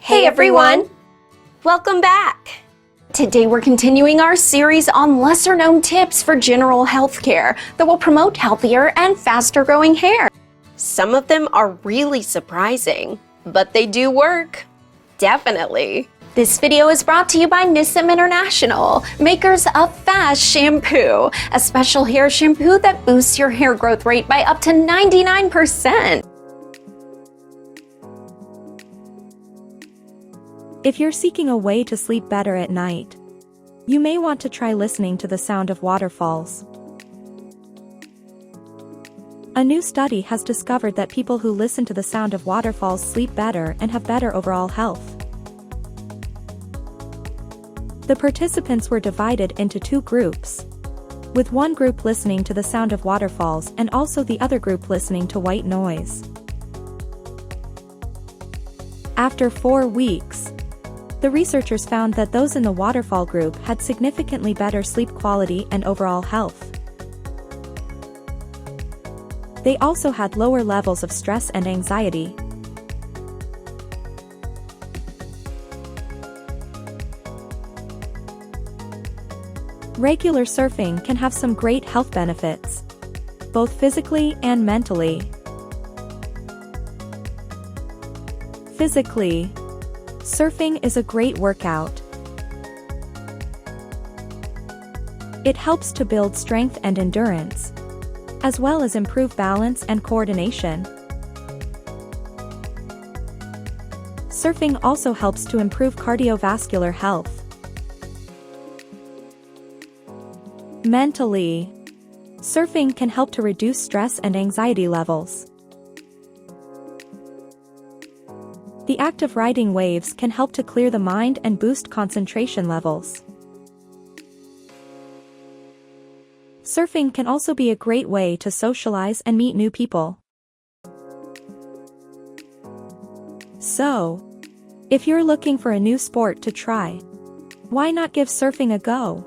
Hey everyone! Welcome back! Today we're continuing our series on lesser-known tips for general health care that will promote healthier and faster-growing hair. Some of them are really surprising, but they do work. Definitely. This video is brought to you by Nissim International, makers of F.A.S.T shampoo, a special hair shampoo that boosts your hair growth rate by up to 99%. If you're seeking a way to sleep better at night, you may want to try listening to the sound of waterfalls. A new study has discovered that people who listen to the sound of waterfalls sleep better and have better overall health. The participants were divided into two groups, with one group listening to the sound of waterfalls and also the other group listening to white noise. After 4 weeks, the researchers found that those in the waterfall group had significantly better sleep quality and overall health. They also had lower levels of stress and anxiety. Regular surfing can have some great health benefits, both physically and mentally. Physically, surfing is a great workout. It helps to build strength and endurance, as well as improve balance and coordination. Surfing also helps to improve cardiovascular health. Mentally, surfing can help to reduce stress and anxiety levels. The act of riding waves can help to clear the mind and boost concentration levels. Surfing can also be a great way to socialize and meet new people. So, if you're looking for a new sport to try, why not give surfing a go?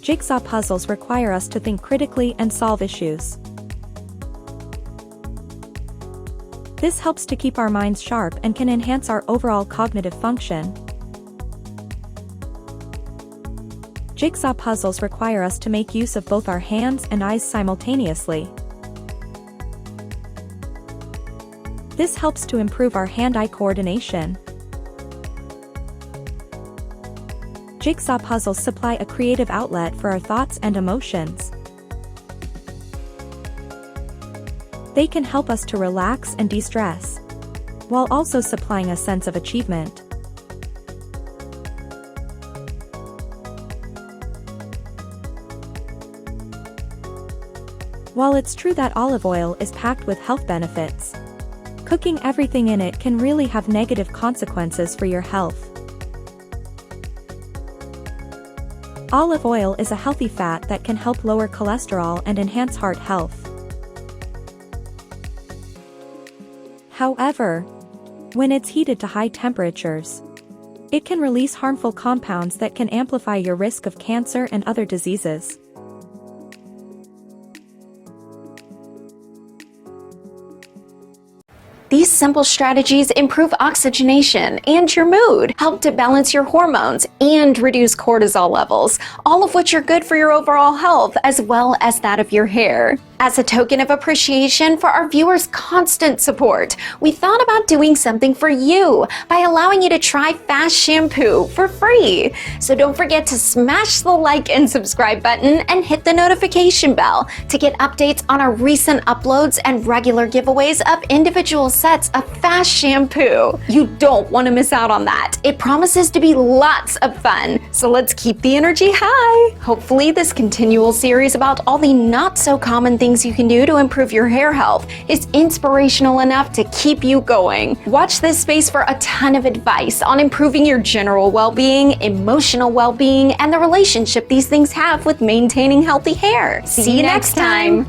Jigsaw puzzles require us to think critically and solve issues. This helps to keep our minds sharp and can enhance our overall cognitive function. Jigsaw puzzles require us to make use of both our hands and eyes simultaneously. This helps to improve our hand-eye coordination. Jigsaw puzzles supply a creative outlet for our thoughts and emotions. They can help us to relax and de-stress, while also supplying a sense of achievement. While it's true that olive oil is packed with health benefits, cooking everything in it can really have negative consequences for your health. Olive oil is a healthy fat that can help lower cholesterol and enhance heart health. However, when it's heated to high temperatures, it can release harmful compounds that can amplify your risk of cancer and other diseases. These simple strategies improve oxygenation and your mood, help to balance your hormones, and reduce cortisol levels, all of which are good for your overall health as well as that of your hair. As a token of appreciation for our viewers' constant support, we thought about doing something for you by allowing you to try F.A.S.T shampoo for free. So don't forget to smash the like and subscribe button and hit the notification bell to get updates on our recent uploads and regular giveaways of individual sets of F.A.S.T shampoo. You don't want to miss out on that. It promises to be lots of fun. So let's keep the energy high. Hopefully this continual series about all the not so common things you can do to improve your hair health is inspirational enough to keep you going. Watch this space for a ton of advice on improving your general well-being, emotional well-being, and the relationship these things have with maintaining healthy hair. See you next time.